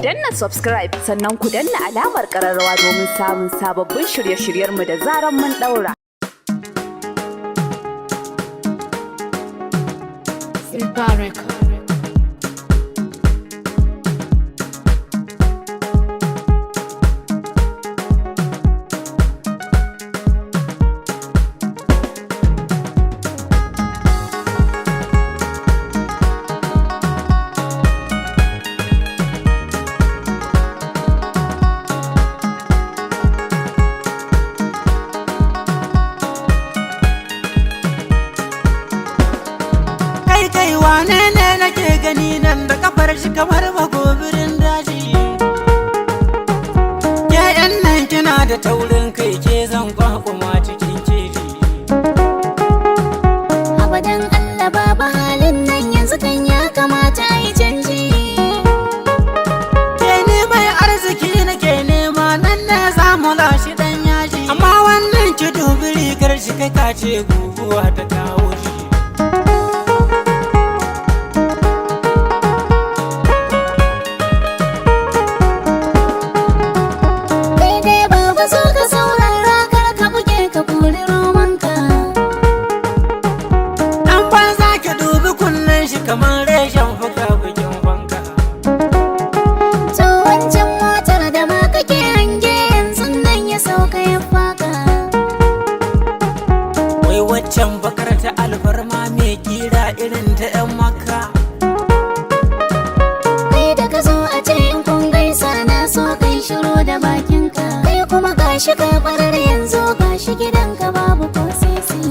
danna subscribe sannan ku danna alamar ƙararrawa domin samun sababbin shirye-shiryenmu da zaran mun ɗaura. Wane ne nake gani nan da kafar shi kamar magobirin daji? Ke yan nan kina da taurin kai, ke zan kwakuma cikin keji. Abadan Allah baba halin nan yanzu kan ya kamata a yi canji. Ke ne mai arziki nake nema, nan ne za mu lashi dan yaji. Amma wannan ki dubi rigar shi kai ka ce guguwa ta kawo shi. Kamar reshen fuka bikin wanka. To wancan motar da ma kake hange yanzu nan ya sauka ya faka. Wai waccan bakar ta alfarma mai kira irin ta 'yan Makka. Kai da ka zo a ce in kun gaisa na so kai shiru da bakinka. Kai kuma gashi ka barar yanzu gashi gidanka babu ko sisi.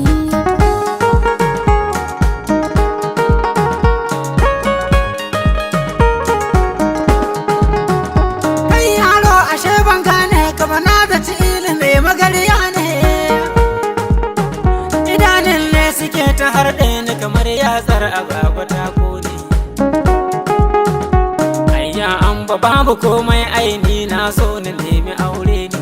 Ta harɗe ni kamar yatsar agwagwa ta kone. Ayya an babu komai aini na so na nemi aure ne.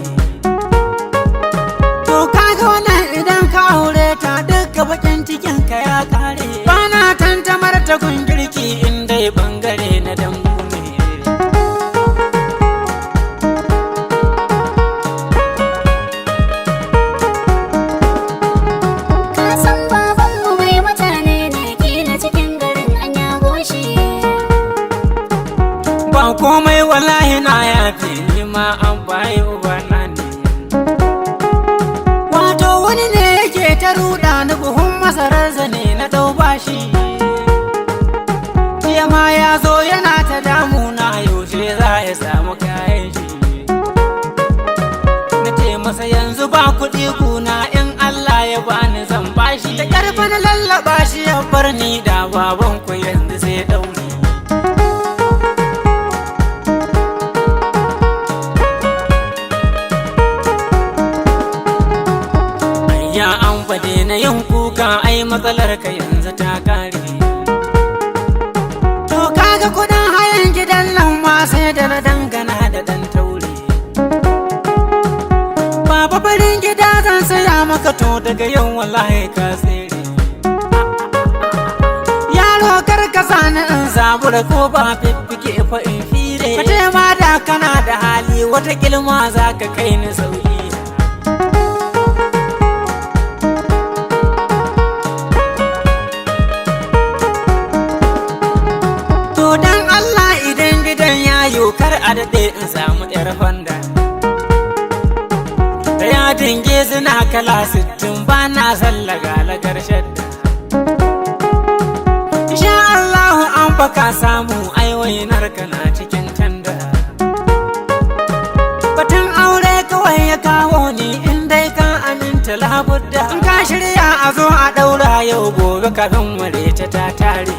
To kaga wannan idan ka aure ta duka bakin cikin ka ya kare. Bana tantamar ta gun girki in dai bangare na dambu ne. Ba komai wallahi na yafi ni ma an bayi ubana ne. Wato wani ne yake ta ruɗa ni buhun masarar zane na dau bashi. Jiya ma ya zo yana ta damuna yaushe za ya samu kayan shi. Na ce masa yanzu ba kuɗi kuna in Allah ya bani zan bashi. Da ƙarfa na lallaɓa shi ya bar ni da babanku yanzu sai ɗauri. Ya an fade na yin kuka ai matsalar ka yanzu ta kare. To kaga kudin hayan gidan nan ma sai da na dangana da dan taure. Baba farin gida zan saya maka to daga yau wallahi ka tsere. Yaro kar ka sani in zabura ko ba fiffike fa in fire. Kace ma da kana da hali wata kilma za ka kai ni sauki. Kar a daɗe in samu 'yar Honda da yadin gezina kala 60 ba na sallaga lagar shadda. Insha Allahu an baka samu aiwainar ka na cikin tanda. Batun aure kawai ya kawo ni in dai ka aminta labudda. In ka shirya a zo a ɗaura yau gobe kafin mure ta tare.